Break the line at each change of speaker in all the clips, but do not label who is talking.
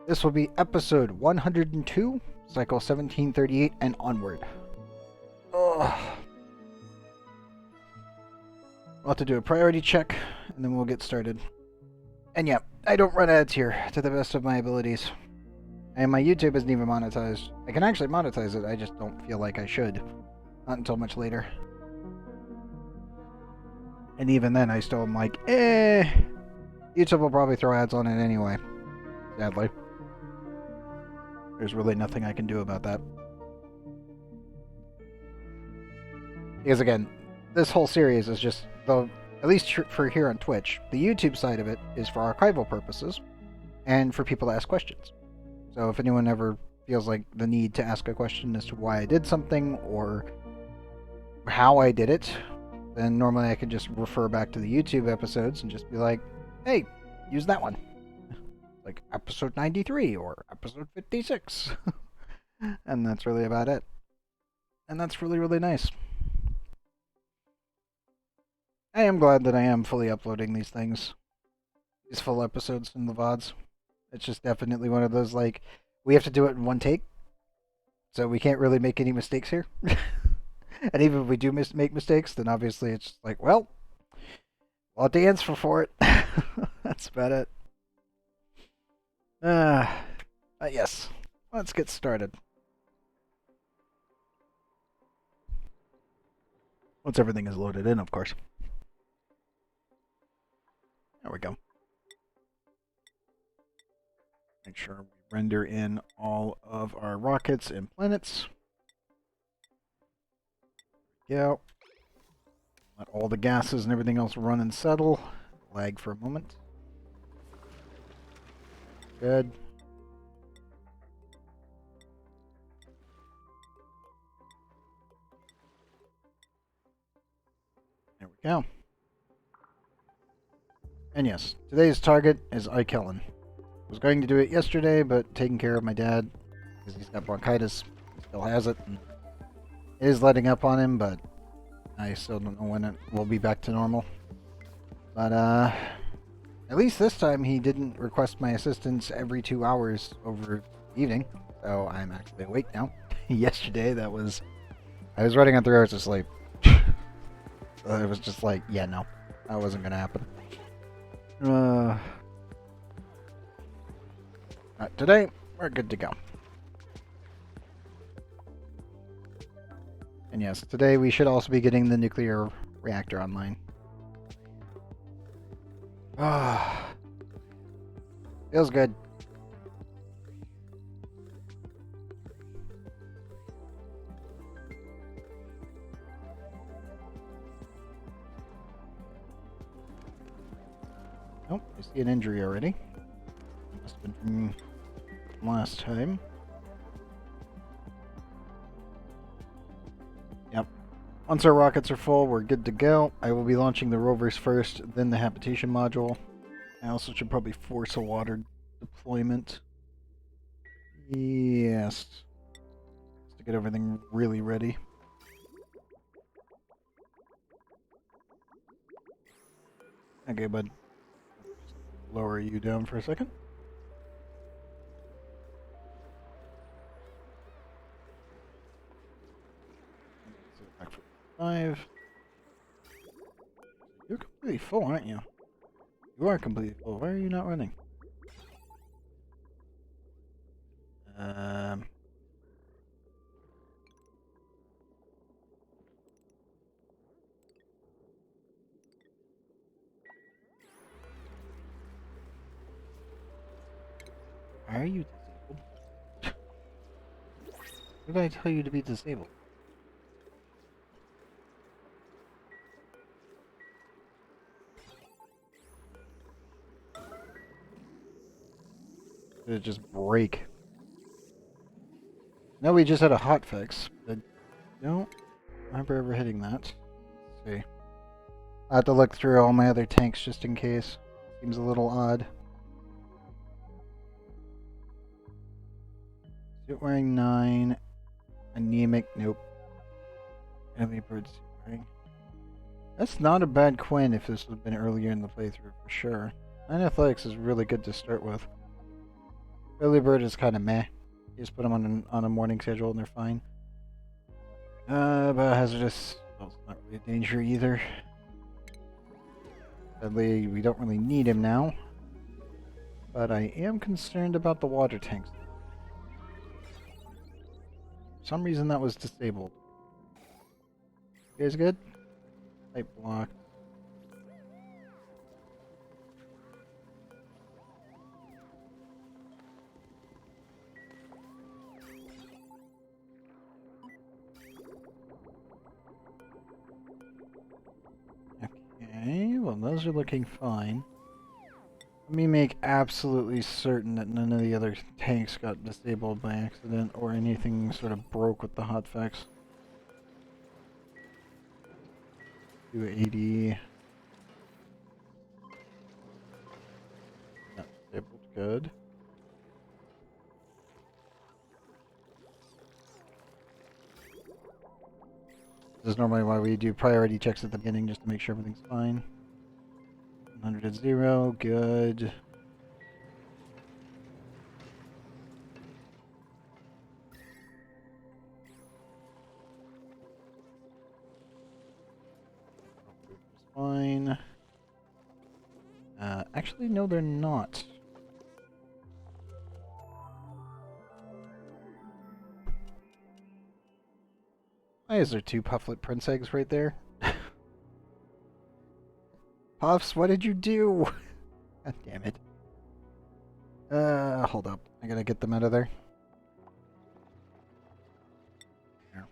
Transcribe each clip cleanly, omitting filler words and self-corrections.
This will be episode 102, cycle 1738 and onward. Ugh. We'll have to do a priority check, and then we'll get started. And yeah, I don't run ads here, to the best of my abilities. And my YouTube isn't even monetized. I can actually monetize it, I just don't feel like I should. Not until much later. And even then, I still am like, YouTube will probably throw ads on it anyway. Sadly. There's really nothing I can do about that. Because again, this whole series is just, at least for here on Twitch, the YouTube side of it is for archival purposes and for people to ask questions. So if anyone ever feels like the need to ask a question as to why I did something or how I did it, then normally I can just refer back to the YouTube episodes and just be like, hey, use that one. Like episode 93 or episode 56. And that's really about it. And that's really, really nice. I am glad that I am fully uploading these things. These full episodes in the VODs. It's just definitely one of those, like, we have to do it in one take. So we can't really make any mistakes here. And even if we do make mistakes, then obviously it's just like, well, we'll have to answer for it. That's about it. Yes. Let's get started. Once everything is loaded in, of course. There we go. Make sure we render in all of our rockets and planets. Go. Let all the gases and everything else run and settle. Lag for a moment. Good. There we go. And yes, today's target is Ikellen. I was going to do it yesterday, but taking care of my dad, because he's got bronchitis, he still has it, and it is letting up on him, but I still don't know when it will be back to normal. But, at least this time he didn't request my assistance every 2 hours over the evening, so I'm actually awake now. Yesterday, I was running on 3 hours of sleep. It was just like, yeah, no, that wasn't gonna happen. Today, we're good to go. And yes, today we should also be getting the nuclear reactor online. Feels good. Oh, I see an injury already. Must have been from last time. Yep. Once our rockets are full, we're good to go. I will be launching the rovers first, then the habitation module. I also should probably force a water deployment. Yes. Just to get everything really ready. Okay, bud. Lower you down for a second. Back for 5. You're completely full, aren't you? You are completely full. Why are you not running? Why are you disabled? What did I tell you to be disabled? Did it just break? No, we just had a hotfix. I don't remember ever hitting that. Let's see. I have to look through all my other tanks just in case. Seems a little odd. Suit wearing 9. Anemic, nope. Early bird suit wearing. That's not a bad Quinn if this had been earlier in the playthrough, for sure. 9 athletics is really good to start with. Early bird is kind of meh. You just put them on a morning schedule and they're fine. Biohazardous, well, it's not really a danger either. Sadly, we don't really need him now. But I am concerned about the water tanks. For some reason that was disabled. You guys good? Pipe block. Okay, well those are looking fine. Let me make absolutely certain that none of the other tanks got disabled by accident or anything sort of broke with the hotfix. 280. Not disabled. Good. This is normally why we do priority checks at the beginning, just to make sure everything's fine. 100 at 0. Good. Fine. Actually, no, they're not. Why is there 2 Pufflet Prince eggs right there? Puffs, what did you do? God damn it. Hold up. I gotta get them out of there. There.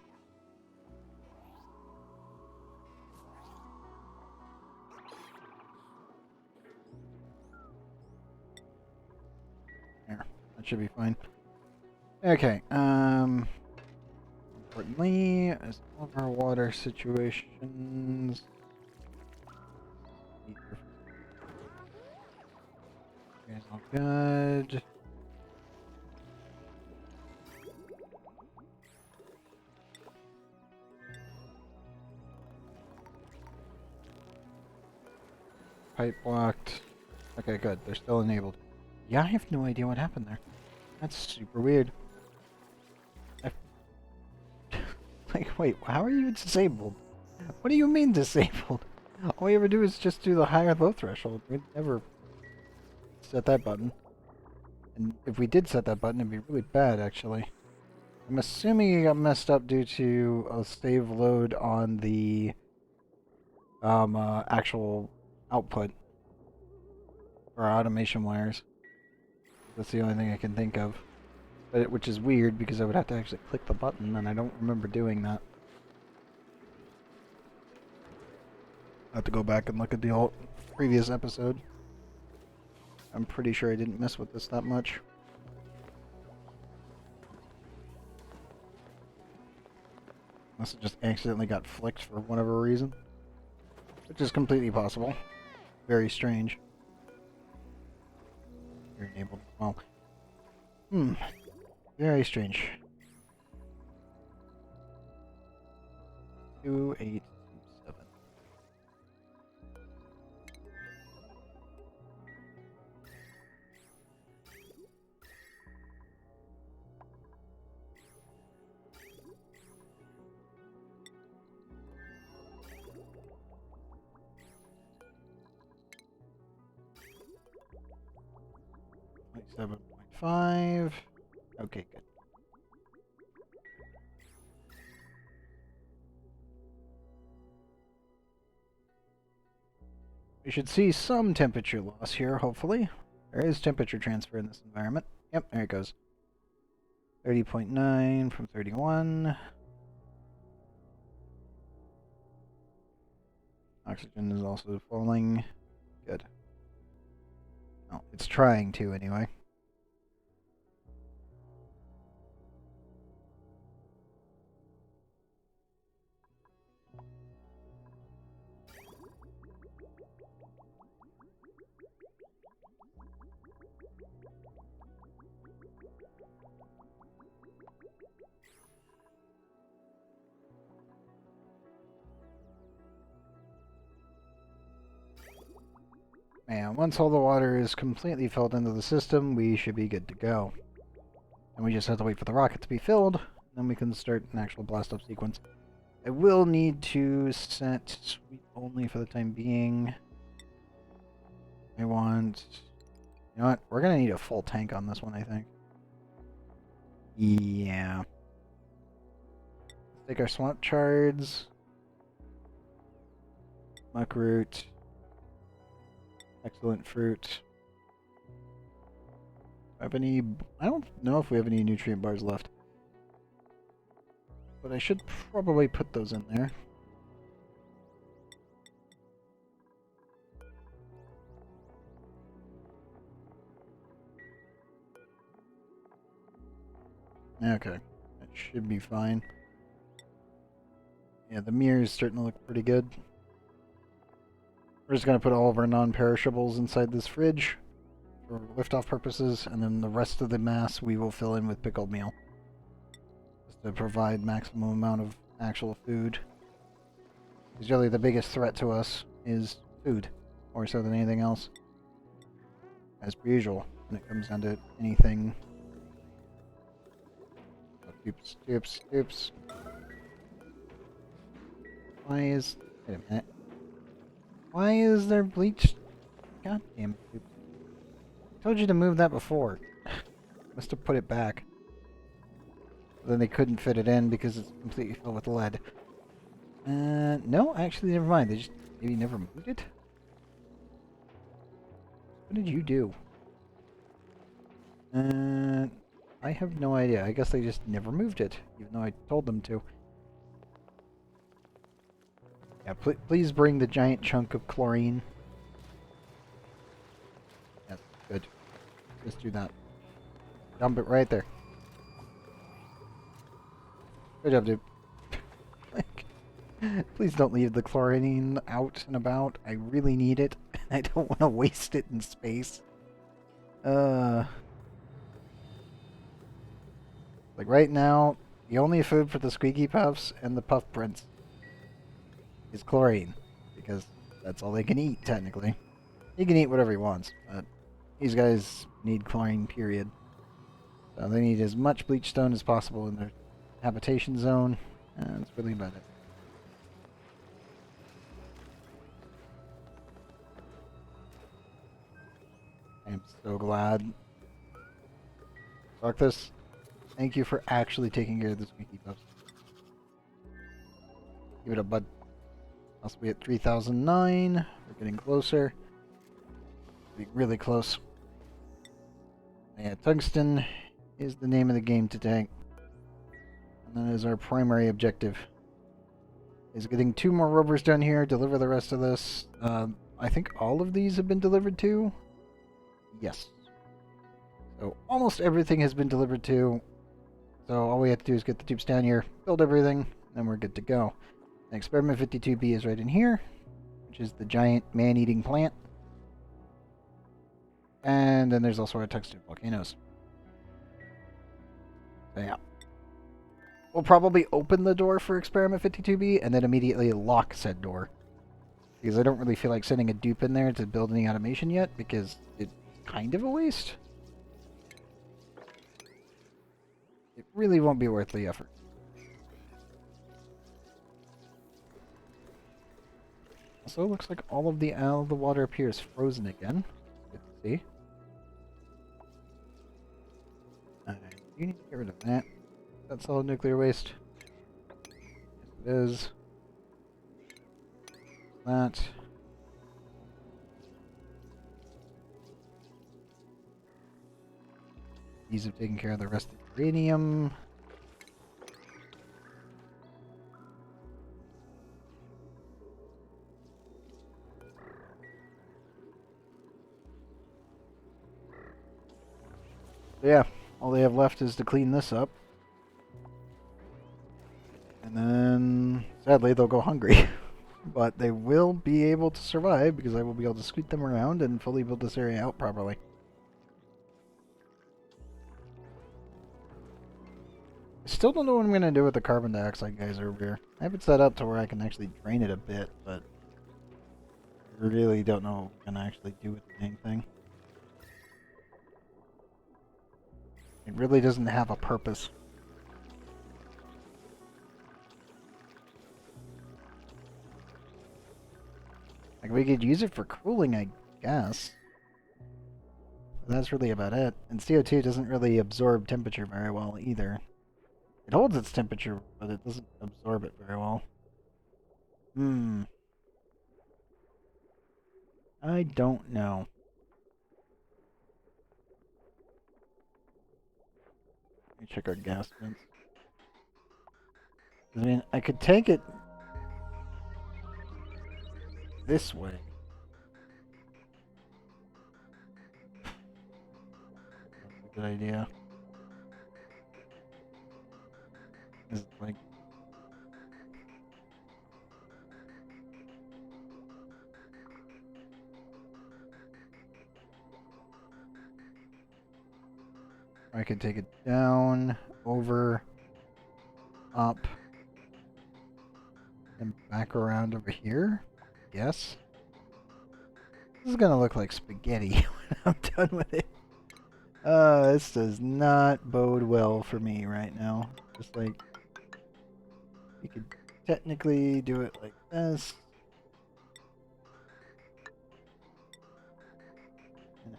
There. That should be fine. Okay, importantly, as all of our water situations... Okay, all good. Pipe blocked. Okay, good. They're still enabled. Yeah, I have no idea what happened there. That's super weird. Like, wait, how are you disabled? What do you mean disabled? All we ever do is just do the higher low threshold. We'd never set that button. And if we did set that button, it'd be really bad, actually. I'm assuming it got messed up due to a save load on the actual output for our automation wires. That's the only thing I can think of. But which is weird because I would have to actually click the button, and I don't remember doing that. I have to go back and look at the previous episode. I'm pretty sure I didn't mess with this that much. Unless it just accidentally got flicked for whatever reason. Which is completely possible. Very strange. You're enabled. Well. Very strange. 2827. .5. Okay, good. We should see some temperature loss here, hopefully. There is temperature transfer in this environment. Yep, there it goes. 30.9 from 31. Oxygen is also falling. Good. Oh, it's trying to anyway. And once all the water is completely filled into the system, we should be good to go. And we just have to wait for the rocket to be filled, then we can start an actual blast-off sequence. I will need to set sweep only for the time being. I want... You know what? We're going to need a full tank on this one, I think. Yeah. Let's take our swamp chards. Muckroot. Excellent fruit. I don't know if we have any nutrient bars left. But I should probably put those in there. Okay. That should be fine. Yeah, the mirror is starting to look pretty good. We're just going to put all of our non-perishables inside this fridge for liftoff purposes, and then the rest of the mass we will fill in with pickled meal. Just to provide maximum amount of actual food. Because really the biggest threat to us is food, more so than anything else. As per usual, when it comes down to anything. Oops, oops, oops. Wait a minute. Why is there bleach? God damn it. I told you to move that before. Must have put it back. Then they couldn't fit it in because it's completely filled with lead. No, actually, never mind. They just maybe never moved it? What did you do? I have no idea. I guess they just never moved it, even though I told them to. Yeah, please bring the giant chunk of chlorine. Yes, good. Just do that. Dump it right there. Good job, dude. Please don't leave the chlorine out and about. I really need it. I don't want to waste it in space. Like right now, the only food for the squeaky puffs and the puff prints is chlorine. Because that's all they can eat, technically. He can eat whatever he wants, but these guys need chlorine, period. So they need as much bleach stone as possible in their habitation zone, and that's really about it. I'm so glad. Darkness, thank you for actually taking care of the squeaky puffs. Give it a bud. Also, be at 3009. We're getting closer. Be really close. Yeah, Tungsten is the name of the game today. And that is our primary objective. Is getting 2 more rovers done here, deliver the rest of this. I think all of these have been delivered to. Yes. So almost everything has been delivered to. So all we have to do is get the tubes down here, build everything, then we're good to go. And Experiment 52B is right in here, which is the giant man-eating plant. And then there's also our tungsten volcanoes. So yeah. We'll probably open the door for Experiment 52B and then immediately lock said door. Because I don't really feel like sending a dupe in there to build any automation yet, because it's kind of a waste. It really won't be worth the effort. Also, it looks like all of the water up here is frozen again. Good to see. You need to get rid of that. That's solid nuclear waste. Yes, it is. That. These have taken care of the rest of the uranium. Yeah, all they have left is to clean this up. And then, sadly, they'll go hungry. But they will be able to survive because I will be able to scoot them around and fully build this area out properly. I still don't know what I'm going to do with the carbon dioxide guys over here. I have it set up to where I can actually drain it a bit, but really don't know what we're gonna actually do with the dang thing. It really doesn't have a purpose. Like, we could use it for cooling, I guess. But that's really about it. And CO2 doesn't really absorb temperature very well either. It holds its temperature, but it doesn't absorb it very well. I don't know. Let me check our gas vents. I mean, I could take it this way. That's a good idea. Is it like... I could take it down, over, up, and back around over here? Yes. This is gonna look like spaghetti when I'm done with it. This does not bode well for me right now. Just like, you could technically do it like this.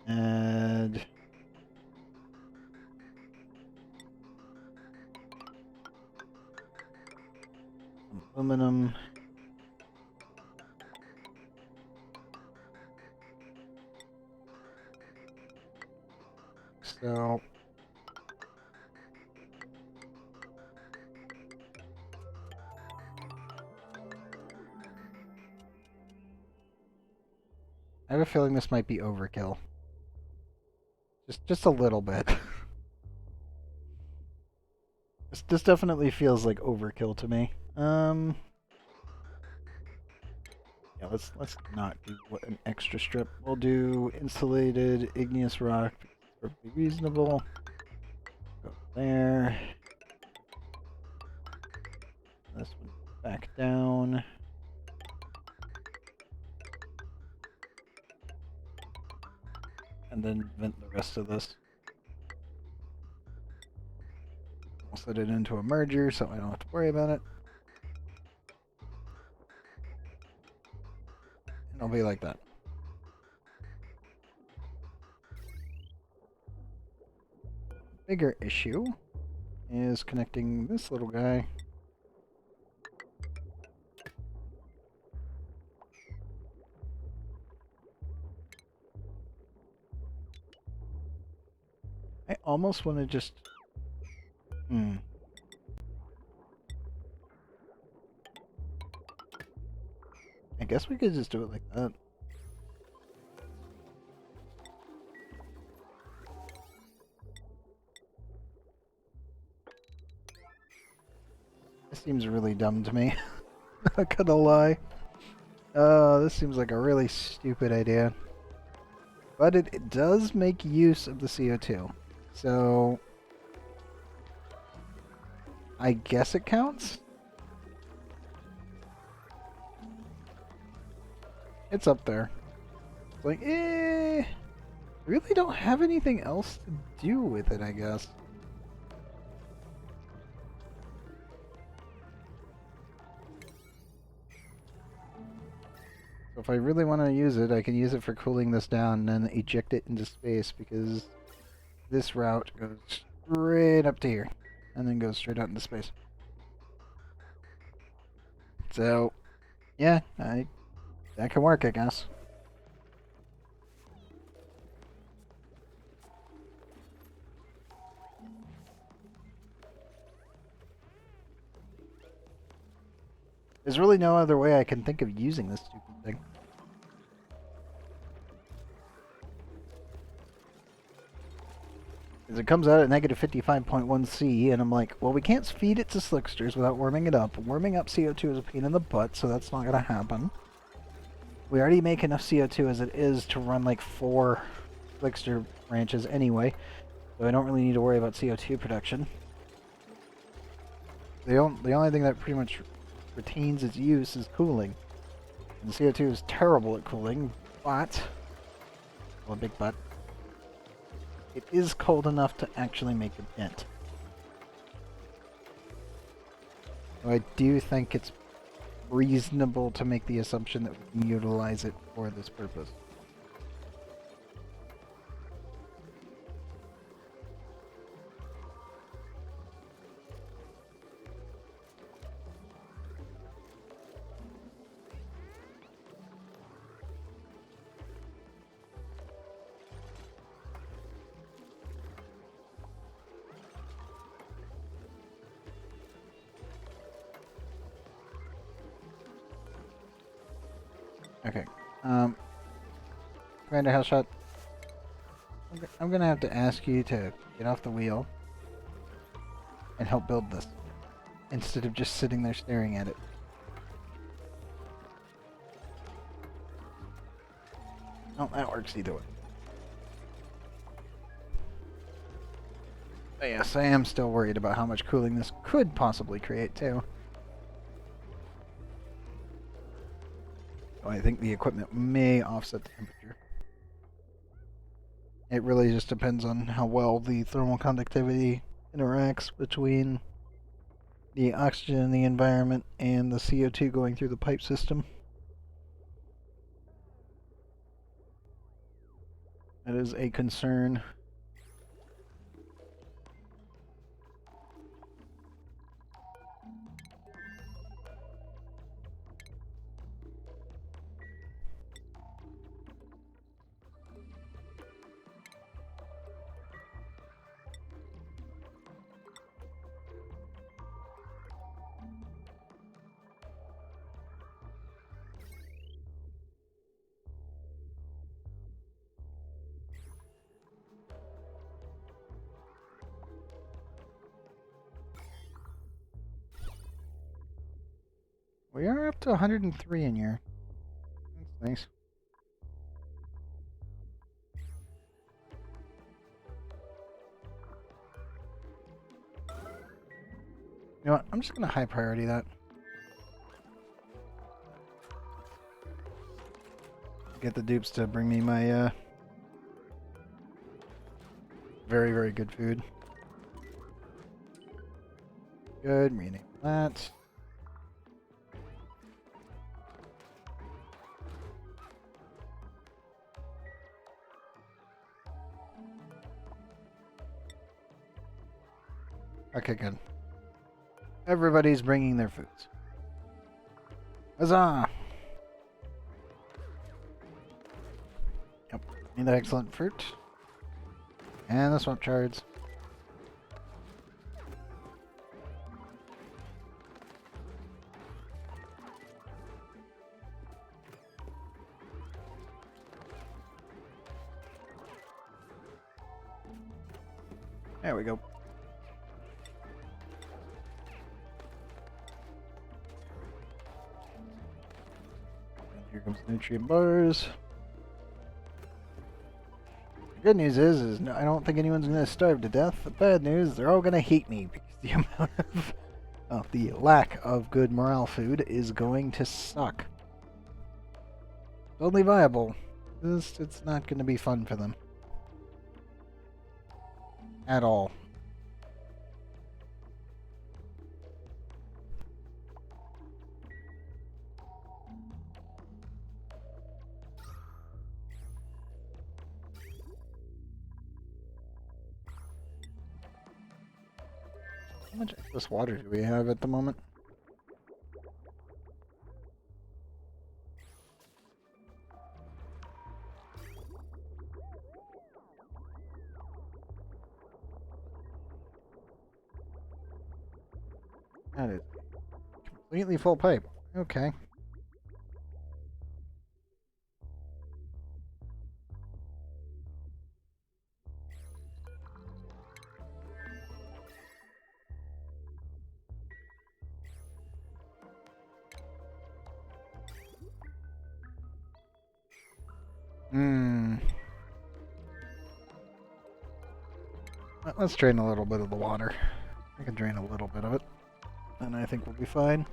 And add some aluminum. So I have a feeling this might be overkill. Just a little bit. This definitely feels like overkill to me. Yeah, let's not do an extra strip. We'll do insulated igneous rock. Perfectly reasonable. Go there. This one back down. And then vent the rest of this. I'll set it into a merger so I don't have to worry about it. And it'll be like that. Bigger issue is connecting this little guy. I almost want to just... I guess we could just do it like that. This seems really dumb to me. Not gonna lie. This seems like a really stupid idea. But it does make use of the CO2. So... I guess it counts? It's up there. It's like, I really don't have anything else to do with it, I guess. So if I really want to use it, I can use it for cooling this down and then eject it into space, because this route goes straight up to here and then goes straight out into space. So, yeah, that can work, I guess. There's really no other way I can think of using this stupid thing. Because it comes out at negative 55.1 C, and I'm like, well, we can't feed it to slicksters without warming it up. Warming up CO2 is a pain in the butt, so that's not going to happen. We already make enough CO2 as it is to run like 4 slickster branches anyway, so I don't really need to worry about CO2 production. The only thing that pretty much retains its use is cooling. And CO2 is terrible at cooling, but... well, a big but. It is cold enough to actually make a dent. So I do think it's reasonable to make the assumption that we can utilize it for this purpose. Okay. Commander Hellshot, I'm gonna have to ask you to get off the wheel and help build this, instead of just sitting there staring at it. Oh, that works either way. But yes, I am still worried about how much cooling this could possibly create, too. So I think the equipment may offset the temperature. It really just depends on how well the thermal conductivity interacts between the oxygen in the environment and the CO2 going through the pipe system. That is a concern. We are up to 103 in here. That's nice. You know what? I'm just gonna high priority that. Get the dupes to bring me my very, very good food. Good, rename that. Okay, good. Everybody's bringing their foods. Huzzah! Yep, need the excellent fruit. And the swamp shards. There we go. Here comes the nutrient bars. The good news is I don't think anyone's going to starve to death. The bad news, they're all going to hate me because the amount of, well, the lack of good morale food is going to suck. It's only viable. It's not going to be fun for them. At all. How much excess water do we have at the moment? That is completely full pipe. Okay. Let's drain a little bit of the water. I can drain a little bit of it, and I think we'll be fine.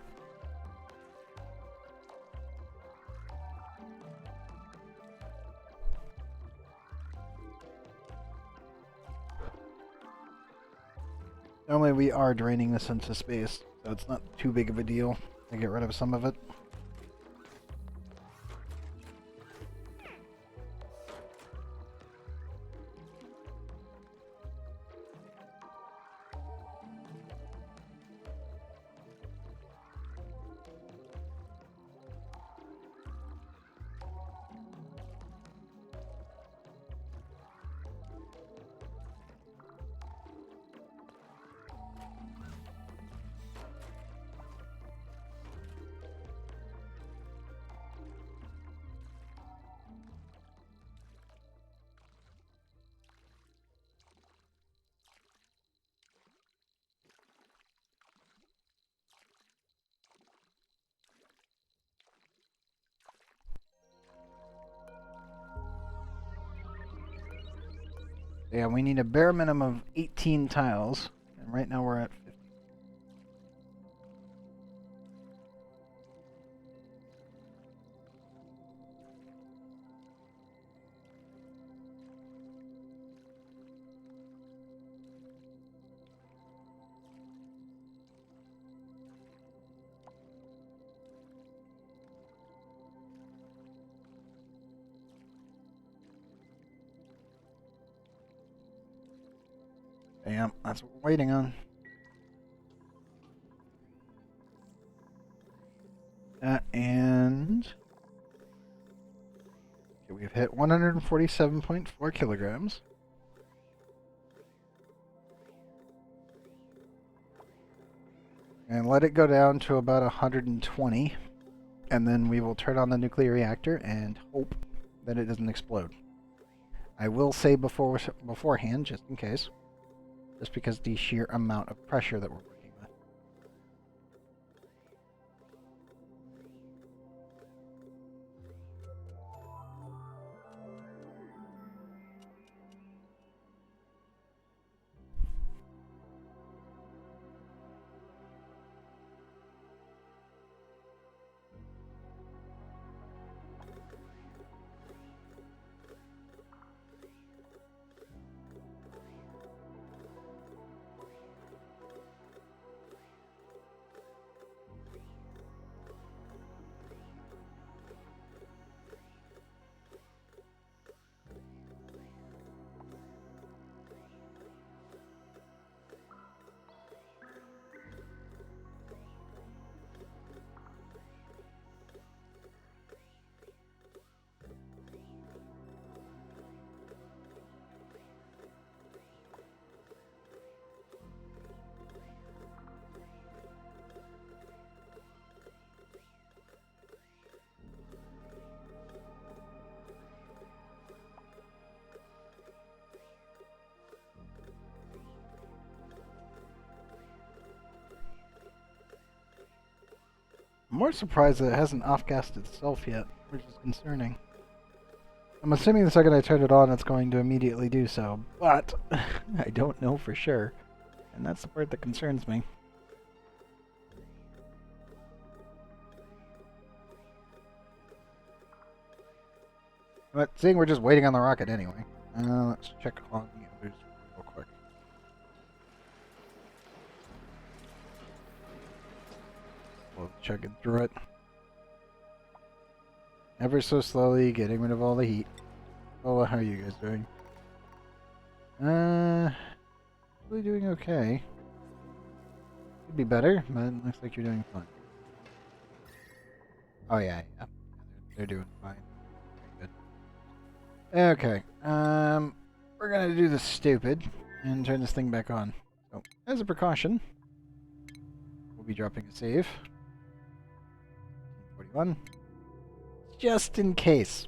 Normally we are draining this into space, so it's not too big of a deal to get rid of some of it. Yeah, we need a bare minimum of 18 tiles, and right now we're at 50. Damn, that's what we're waiting on. And okay, we've hit 147.4 kilograms. And let it go down to about 120. And then we will turn on the nuclear reactor and hope that it doesn't explode. I will say beforehand, just in case, just because the sheer amount of pressure that we're working with. I'm more surprised that it hasn't off-gassed itself yet, which is concerning. I'm assuming the second I turn it on, it's going to immediately do so, but I don't know for sure, and that's the part that concerns me. But seeing we're just waiting on the rocket anyway, let's check on the others real quick. We'll check it through it. Ever so slowly, getting rid of all the heat. Oh, how are you guys doing? Really doing okay. Could be better, but it looks like you're doing fine. Oh yeah, yeah. They're doing fine. Very good. Okay, we're gonna do this stupid and turn this thing back on. So, as a precaution, we'll be dropping a save. 41. Just in case.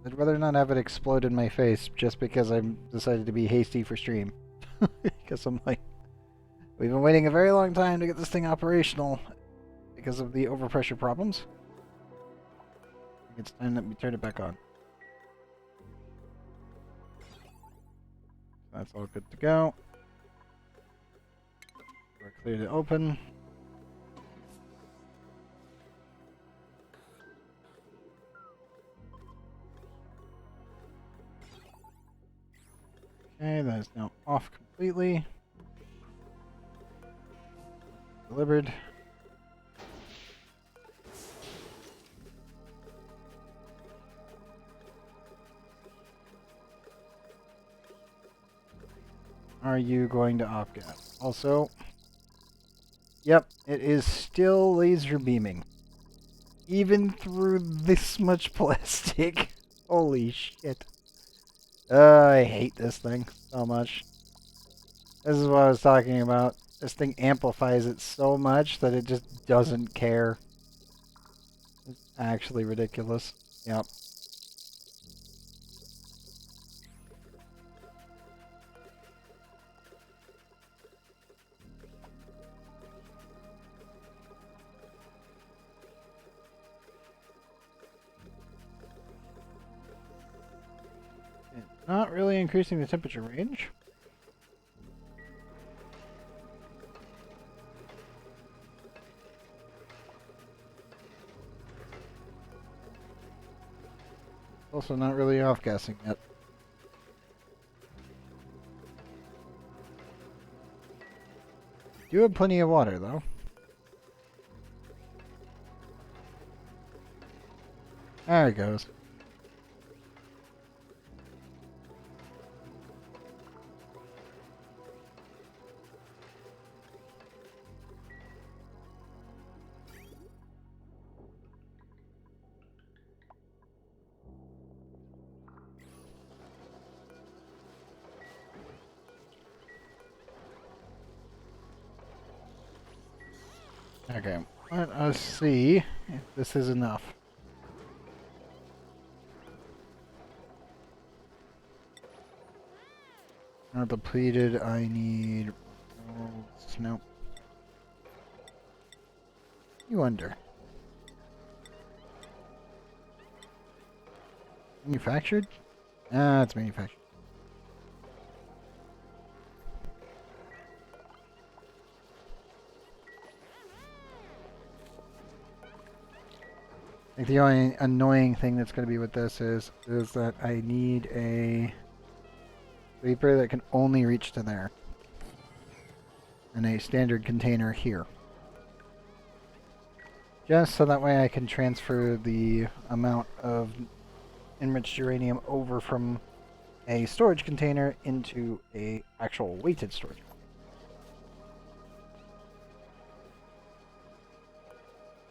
I'd rather not have it explode in my face just because I decided to be hasty for stream. Because I'm like, we've been waiting a very long time to get this thing operational because of the overpressure problems. It's time that we turn it back on. That's all good to go. We're clear to open. Okay, that is now off completely. delivered. Are you going to off-gas? Also, yep, it is still laser beaming. Even through this much plastic. Holy shit. I hate this thing so much. This is what I was talking about. This thing amplifies it so much that it just doesn't care. It's actually ridiculous. Yep. It's not really increasing the temperature range. Also not really off-gassing yet. You have plenty of water, though. There it goes. Okay, let us see if this is enough. Not depleted, I need... Nope. You wonder. Manufactured? Ah, it's manufactured. I think the only annoying thing that's going to be with this is that I need a Reaper that can only reach to there. And a standard container here. Just so that way I can transfer the amount of enriched uranium over from a storage container into a actual weighted storage container.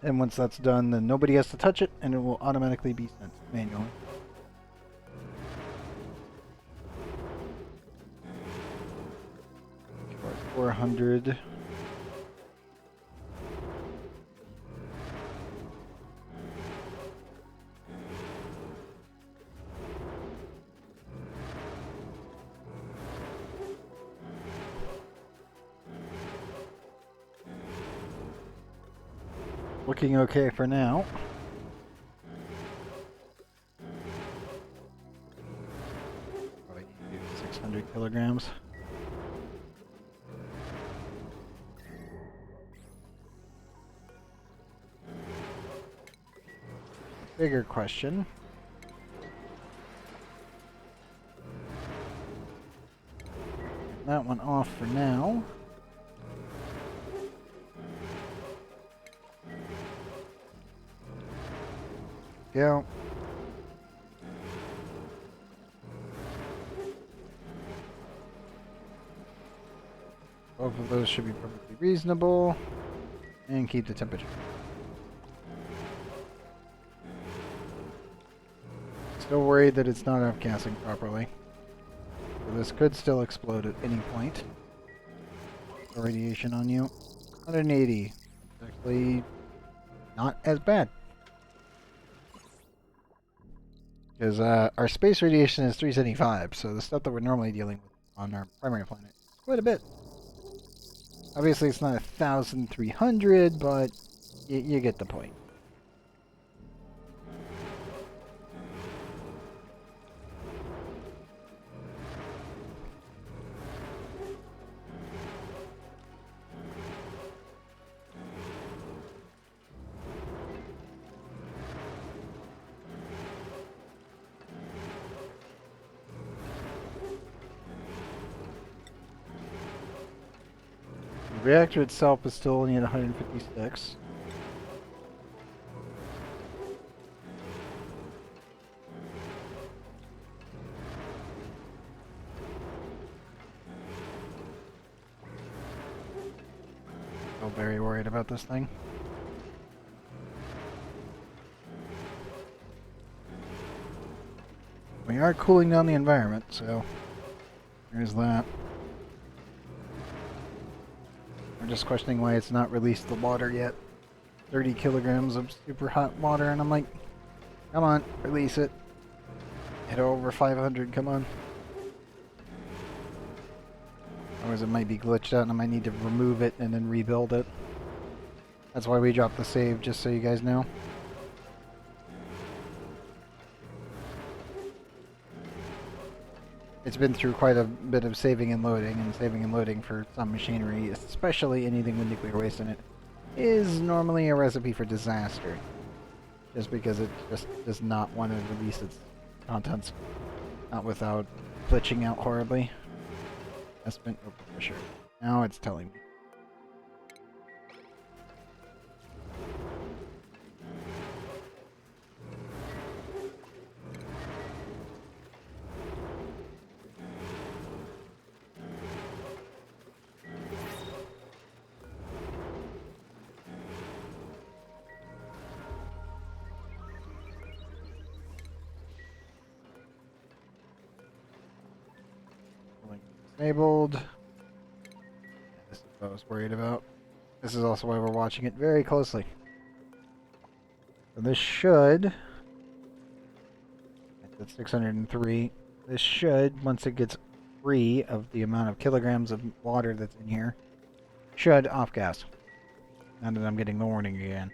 And once that's done, then nobody has to touch it, and it will automatically be sent manually. For 400. Looking okay for now. Probably need to do 600 kilograms. Bigger question. That one off for now. Go. Both of those should be perfectly reasonable. And keep the temperature. Still worried that it's not off-gassing properly. So this could still explode at any point. The radiation on you. 180. It's actually not as bad. Because our space radiation is 375, so the stuff that we're normally dealing with on our primary planet is quite a bit. Obviously it's not 1,300, but you get the point. The reactor itself is still only at 156. Still very worried about this thing. We are cooling down the environment, so there's that. We're just questioning why it's not released the water yet. 30 kilograms of super hot water, and I'm like, come on, release it. Hit over 500, come on. Otherwise it might be glitched out and I might need to remove it and then rebuild it. That's why we dropped the save, just so you guys know. It's been through quite a bit of saving and loading for some machinery, especially anything with nuclear waste in it, is normally a recipe for disaster. Just because it just does not want to release its contents, not without glitching out horribly. That's been overpressure. Now it's telling me. Disabled. This is what I was worried about. This is also why we're watching it very closely. So this should... That's 603. This should, once it gets free of the amount of kilograms of water that's in here, should off-gas. Now that I'm getting the warning again.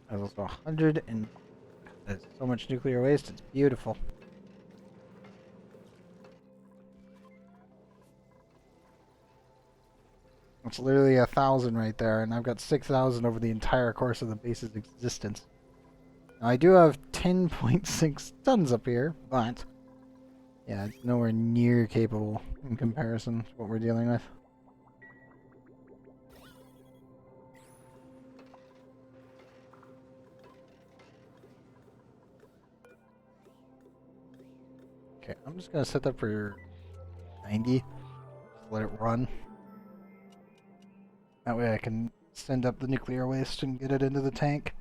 There's also 100 and... There's so much nuclear waste, it's beautiful. It's literally 1,000 right there, and I've got 6,000 over the entire course of the base's existence. Now, I do have 10.6 tons up here, but... Yeah, it's nowhere near capable in comparison to what we're dealing with. Okay, I'm just gonna set that for 90. Just let it run. That way I can send up the nuclear waste and get it into the tank.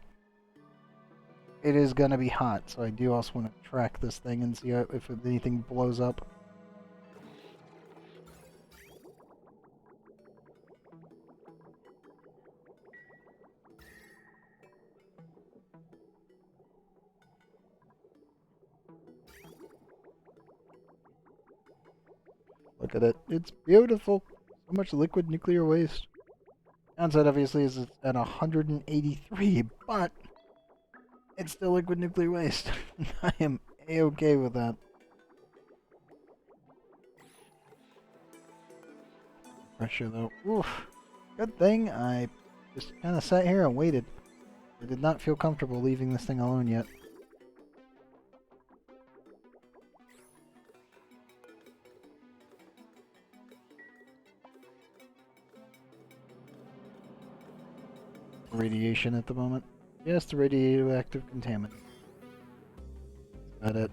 It is gonna be hot, so I do also want to track this thing and see if anything blows up. Look at it. It's beautiful. So much liquid nuclear waste. Downside, obviously, is it's at 183, but it's still liquid nuclear waste. I am A-okay with that. Pressure, though. Oof. Good thing I just kind of sat here and waited. I did not feel comfortable leaving this thing alone yet. Radiation at the moment. Yes, the radioactive contaminant. That's about it.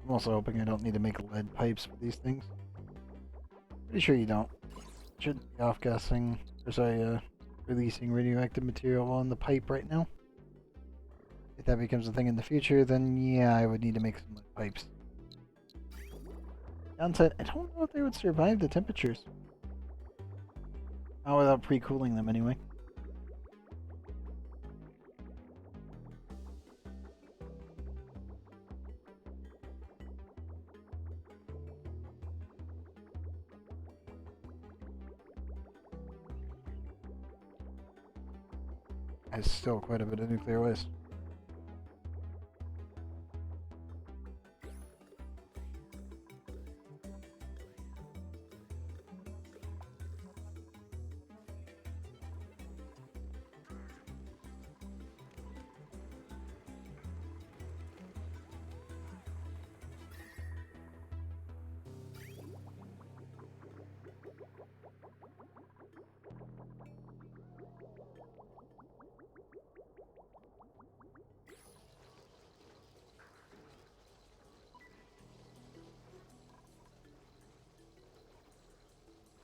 I'm also hoping I don't need to make lead pipes for these things. Pretty sure you don't. Should be off-gassing, or sorry, releasing radioactive material on the pipe right now. If that becomes a thing in the future, then yeah, I would need to make some lead pipes. Downside, I don't know if they would survive the temperatures. Not without pre-cooling them anyway. There's still quite a bit of nuclear waste.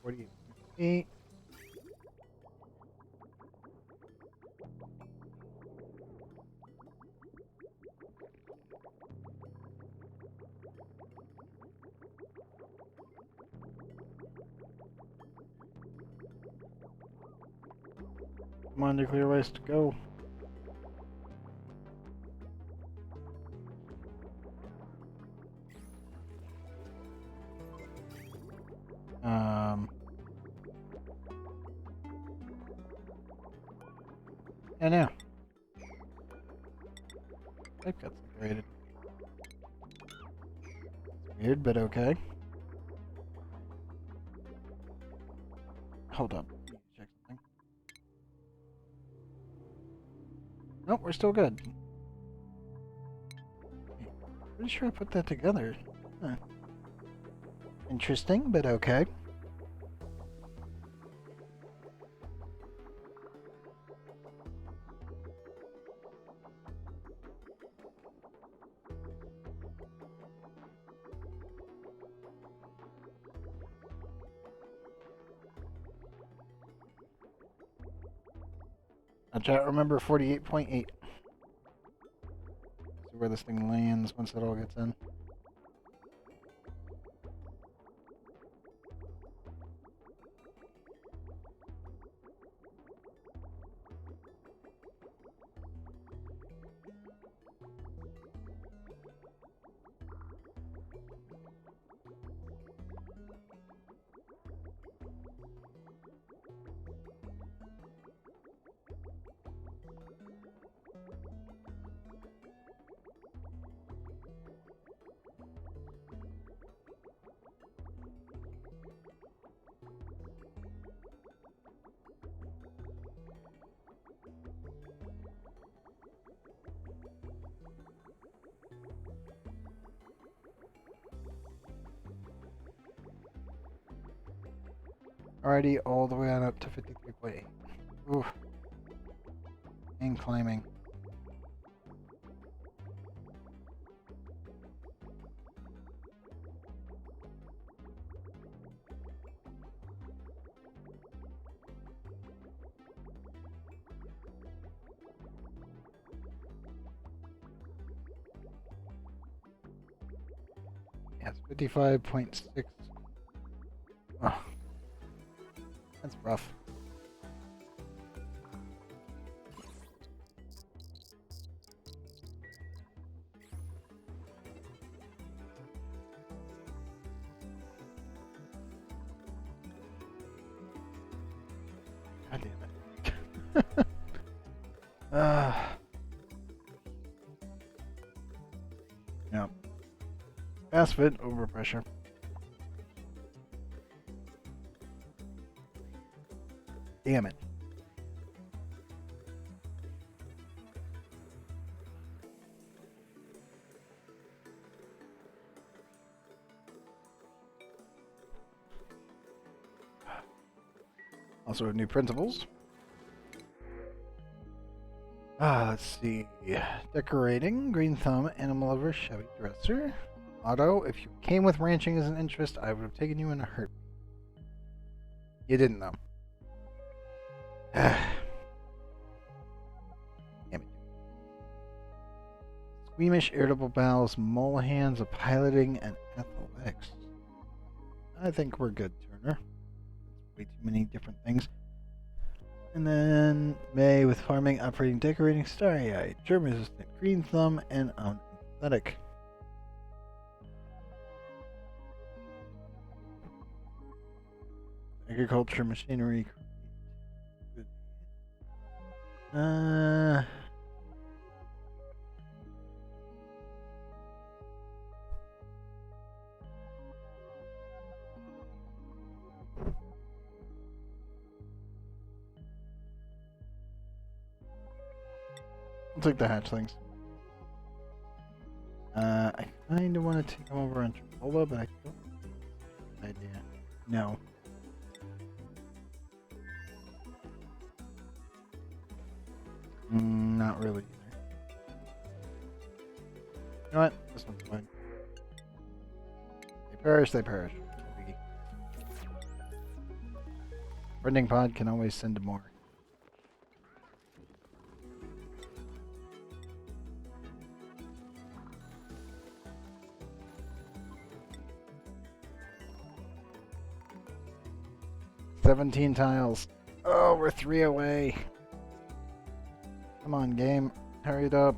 48.8. Come on, nuclear waste, go. Yeah, now. That got separated. Weird, but okay. Hold up. Check something. Nope, we're still good. Pretty sure I put that together. Huh. Interesting, but okay. Now, chat, remember 48.8. See where this thing lands once it all gets in. Alrighty, all the way on up to 53.8. Ooh. And climbing. Yes, 55.6. Oh, that's rough. God damn it. Yep. Fast fit, overpressure. Damn it. Also new principles. Let's see. Decorating, green thumb, animal lover, Chevy dresser. Auto, if you came with ranching as an interest, I would have taken you in a heartbeat. You didn't though. Damn it. Squeamish, irritable bowels, mole hands, a piloting, and athletics. I think we're good, Turner. Way too many different things. And then May with farming, operating, decorating, starry-eyed, germ-resistant, green thumb, and unempathetic. Agriculture, machinery. I'll take the hatchlings. I kind of want to take them over on Chipola, but I don't have an idea. No. Not really either. You know what? This one's fine. They perish, they perish. No biggie. Friending pod can always send more. "17 tiles. Oh, we're 3 away. Come on, game. Hurry it up."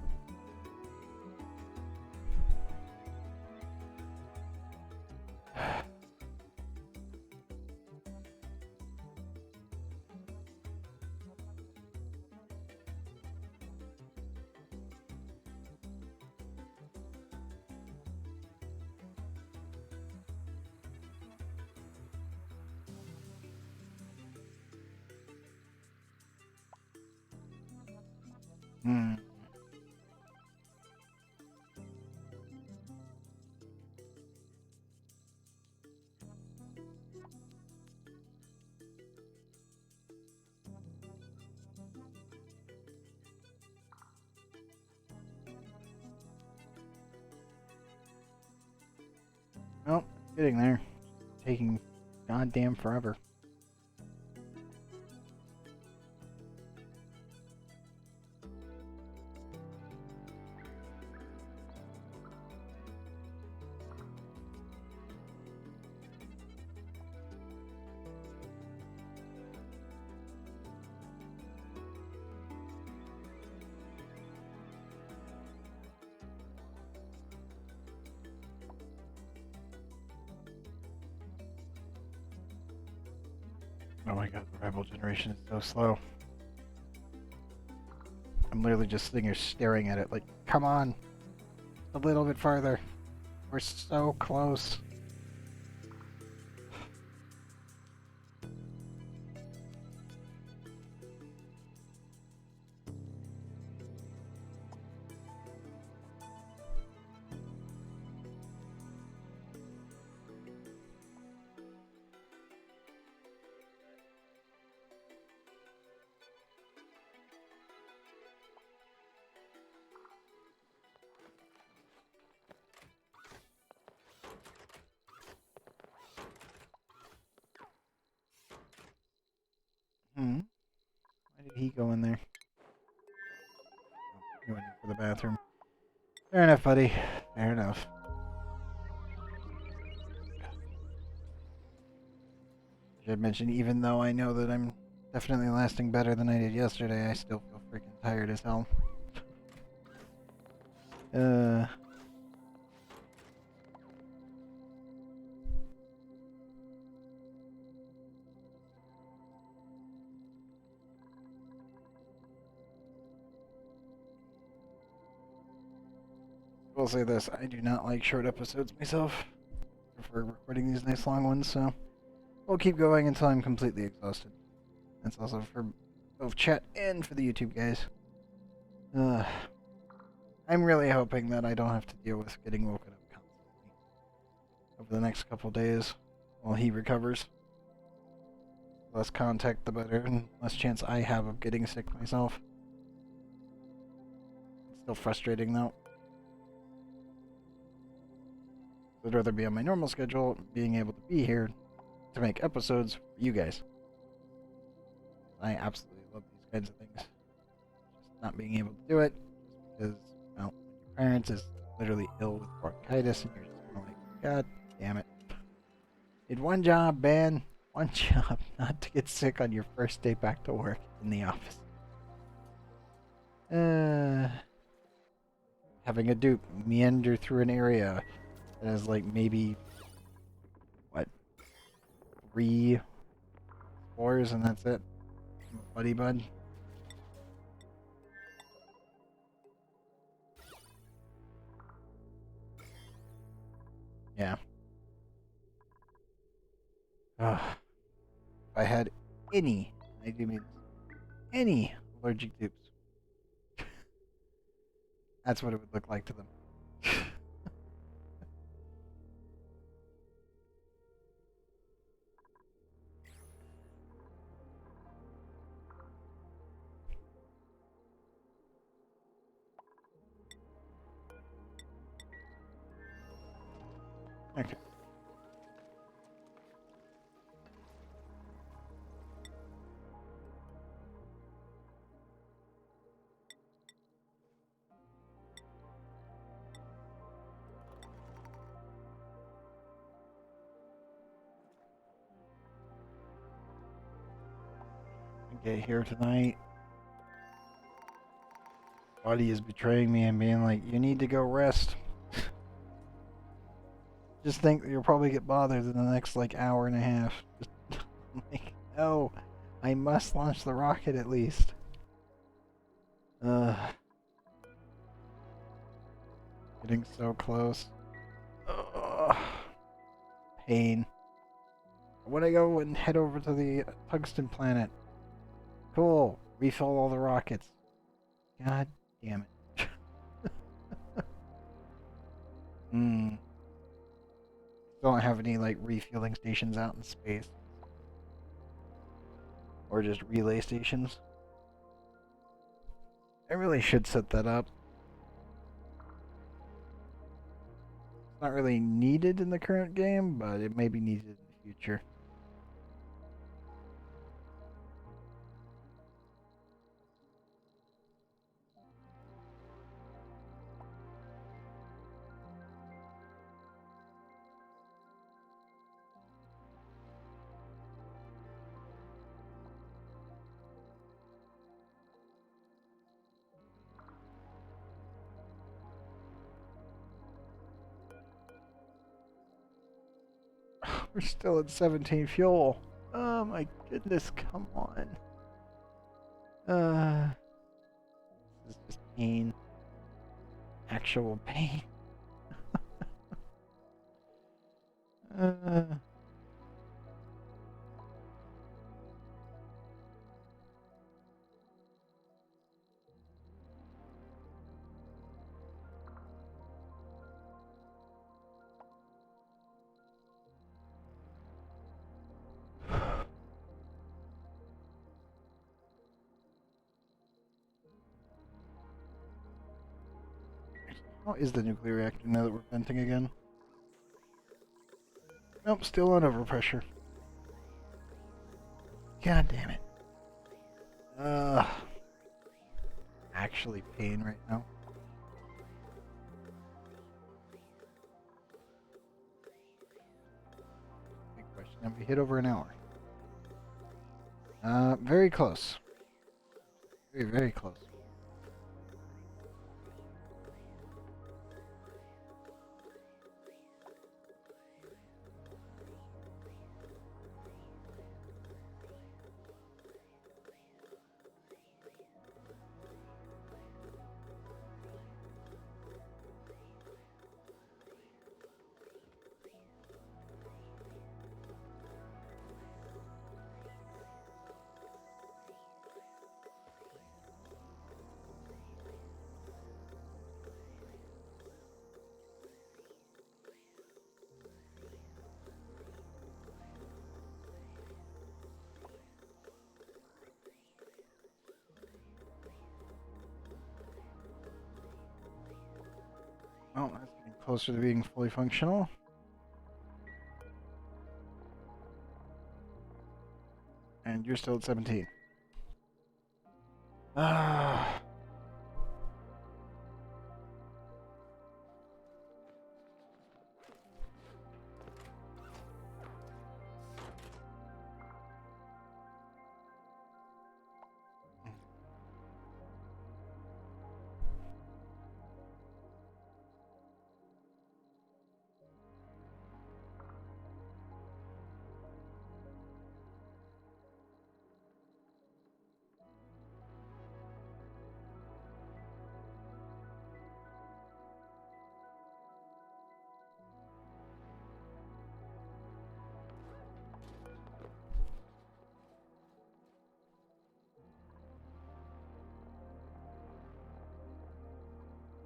Hmm. Well, getting there. Taking goddamn forever. Oh my god, the rival generation is so slow. I'm literally just sitting here staring at it like, come on, a little bit farther. We're so close. Hmm. Why did he go in there? Oh, he went in for the bathroom. Fair enough, buddy. Fair enough. I should mention, even though I know that I'm definitely lasting better than I did yesterday, I still feel freaking tired as hell. Uh. Will say this, I do not like short episodes myself. I prefer recording these nice long ones, so we'll keep going until I'm completely exhausted. That's also for both chat and for the YouTube guys. I'm really hoping that I don't have to deal with getting woken up constantly over the next couple days while he recovers. Less contact, the better, and less chance I have of getting sick myself. It's still frustrating, though. I'd rather be on my normal schedule, being able to be here to make episodes for you guys. I absolutely love these kinds of things. Just not being able to do it because, well, when your parents is literally ill with bronchitis and you're just kind of like, God damn it. Did one job, man. One job not to get sick on your first day back to work in the office. Having a dupe meander through an area that has like maybe, what, 3 floors and that's it. Buddy bud. Yeah. Ugh. If I had any, I do mean any allergic dupes, that's what it would look like to them. Okay. get here tonight. Body is betraying me and being like, you need to go rest. Just think that you'll probably get bothered in the next like hour and a half. Just, like, no, I must launch the rocket at least. Getting so close. Pain. I want to go and head over to the Tungsten planet. Cool. Refill all the rockets. God damn it. Don't have any like refueling stations out in space. Or just relay stations. I really should set that up. It's not really needed in the current game, but it may be needed in the future. We're still at 17 fuel. Oh my goodness, come on. This is just pain. Actual pain. How is the nuclear reactor now that we're venting again? Nope, still on overpressure. God damn it. Actually pain right now. Big question. Have we hit over an hour? Very close. Very, very close. Well, that's getting closer to being fully functional. And you're still at 17. Ah.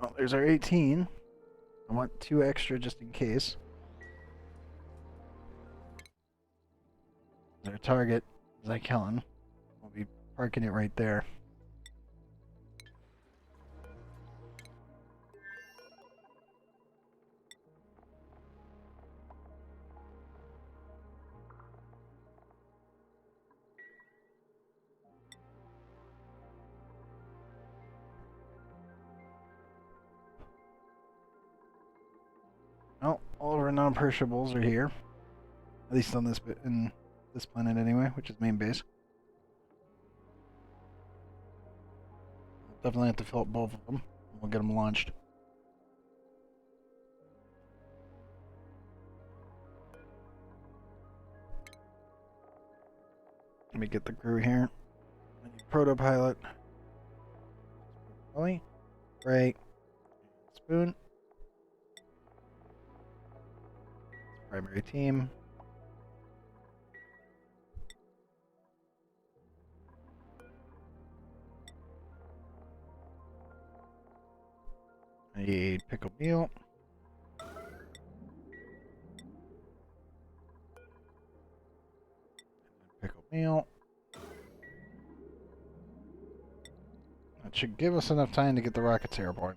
Well, there's our 18. I want 2 extra just in case. Our target is Zykelon. We'll be parking it right there. Oh, all of our non-perishables are here. At least on this bit, in this planet anyway, which is main base. definitely have to fill up both of them. We'll get them launched. Let me get the crew here. I need protopilot. Ollie, Ray, Spoon. Primary team. I need pickled meal. Pickled meal. That should give us enough time to get the rockets airborne.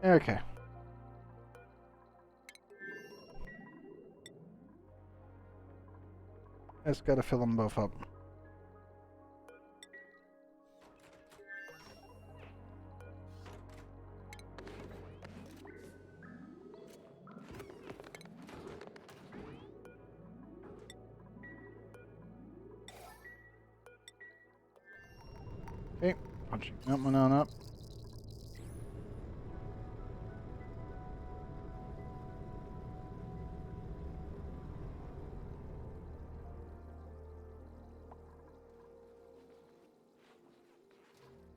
Okay. Just gotta fill them both up. Okay, punching that one on up.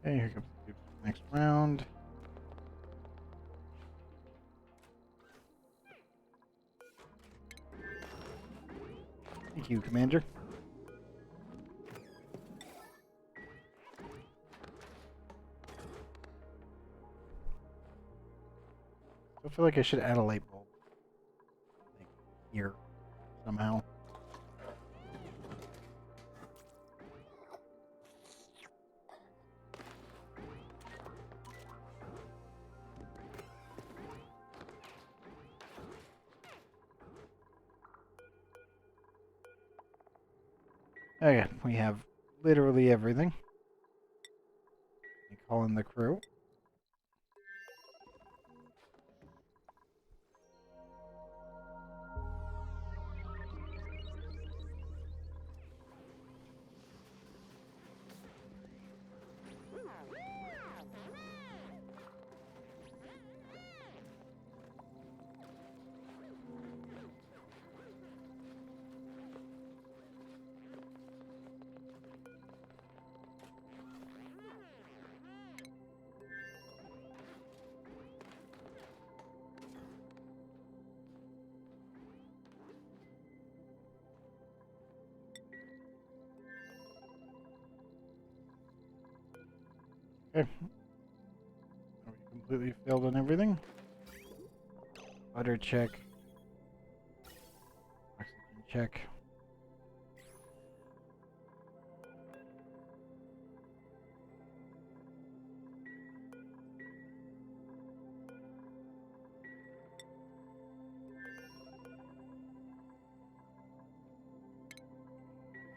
Okay, here comes the next round. Thank you, Commander. I feel like I should add a light bulb. Like here, somehow. Okay, we have literally everything. We call in the crew. Okay. Are we completely failed on everything? Butter check. Oxygen check.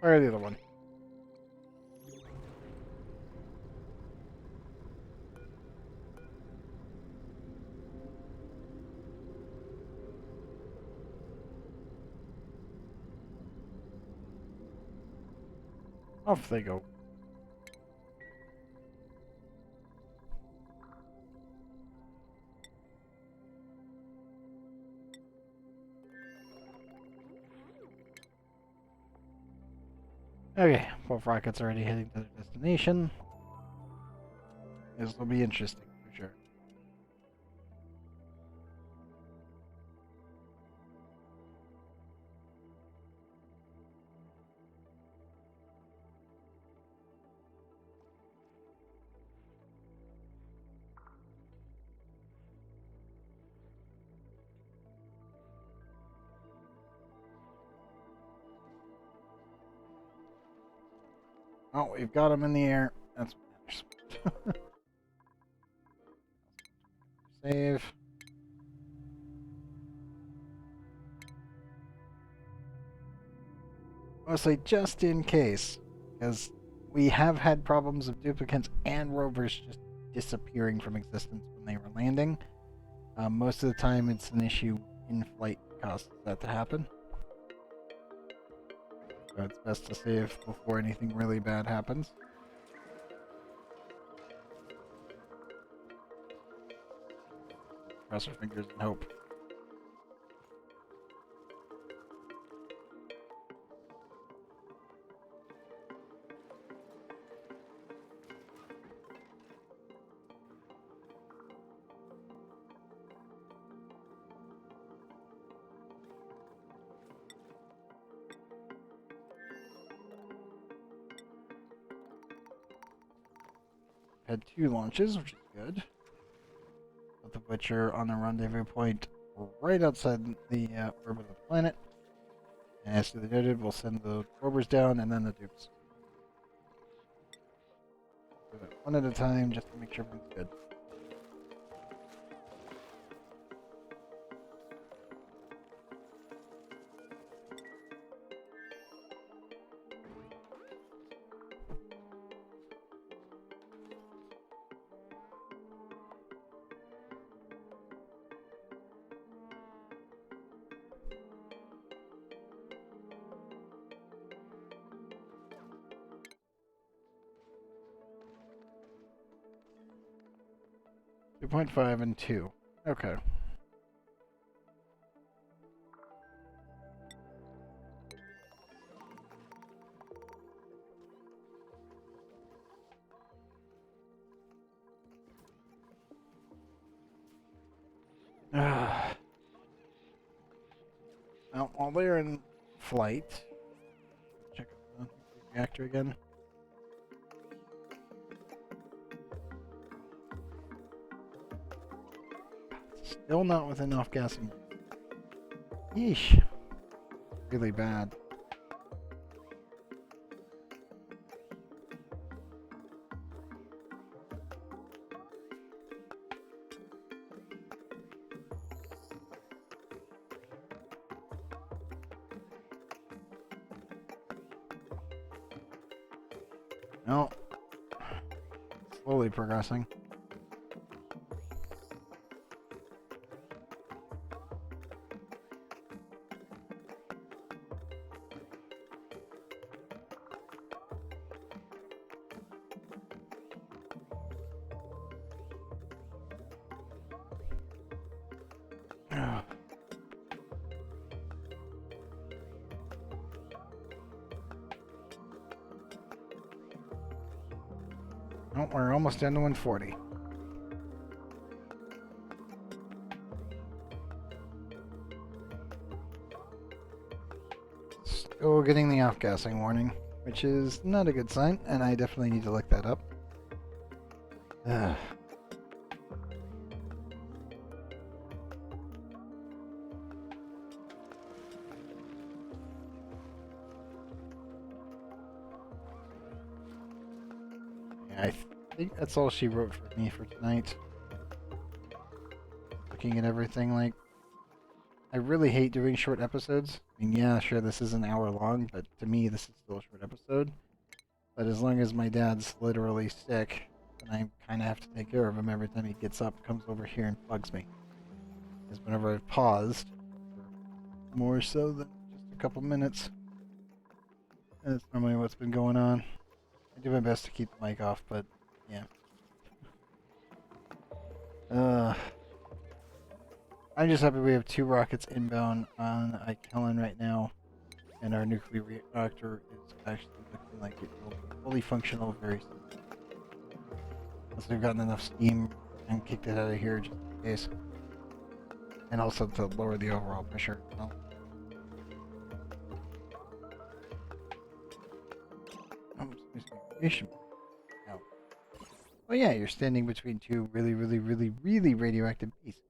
Fire the other one. Off they go. Okay, both rockets already heading to their destination. This will be interesting for sure. Oh, we've got them in the air. That's what matters. Save. Honestly, just in case. because we have had problems of duplicates and rovers just disappearing from existence when they were landing. Most of the time, it's an issue in flight causes that to happen. So it's best to save before anything really bad happens. Cross our fingers and hope. Had 2 launches, which is good. Both of which are on a rendezvous point right outside the orbit of the planet. And as to the noted, we'll send the rovers down and then the dupes. Do that one at a time just to make sure everything's good. Two 2.5 and 2. Okay. Now, while they're in flight, check out the reactor again. Still not with enough gassing. Yeesh. Really bad. No. Slowly progressing. Oh, we're almost down to 140. Still getting the off-gassing warning, which is not a good sign, and I definitely need to look that up. Ugh. I think that's all she wrote for me for tonight. Looking at everything, like, I really hate doing short episodes. I mean, yeah, sure, this is an hour long, but to me, this is still a short episode. But as long as my dad's literally sick, and I kind of have to take care of him every time he gets up, comes over here and bugs me. Because whenever I've paused, more so than just a couple minutes, that's normally what's been going on. I do my best to keep the mic off, but yeah. I'm just happy we have 2 rockets inbound on Kellen right now, and our nuclear reactor is actually looking like it will be fully functional very soon. Once we've gotten enough steam and kicked it out of here just in case. And also to lower the overall pressure as well. Oh. Oh yeah, you're standing between 2 really, really, really, really radioactive beasts.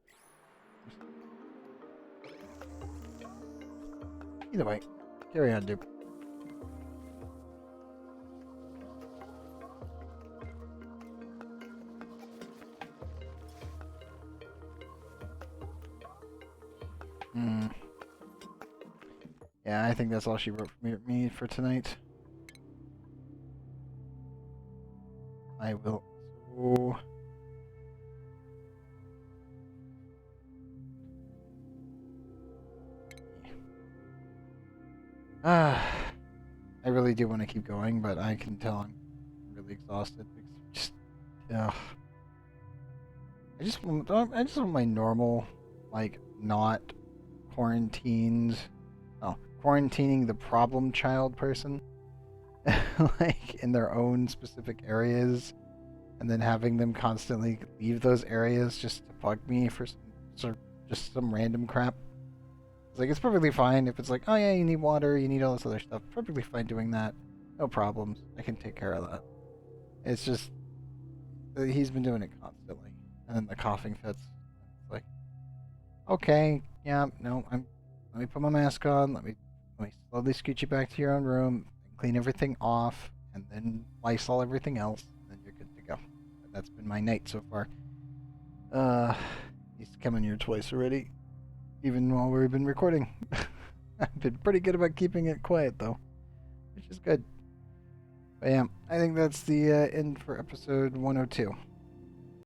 Either way, carry on, dude. Yeah, I think that's all she wrote for me for tonight. I will also... I really do want to keep going, but I can tell I'm really exhausted because just, ugh. I just want my normal, like, not quarantined, oh, quarantining the problem child person, like, in their own specific areas, and then having them constantly leave those areas just to bug me for just some random crap. It's like, it's perfectly fine if it's like, oh yeah, you need water, you need all this other stuff. Perfectly fine doing that. No problems. I can take care of that. It's just, he's been doing it constantly. And then the coughing fits. It's like, okay, yeah, no, let me put my mask on, let me slowly scoot you back to your own room, and clean everything off, and then Lysol everything else, and then you're good to go. That's been my night so far. He's come in here twice already, even while we've been recording. I've been pretty good about keeping it quiet though, which is good. But yeah, I think that's the end for episode 102.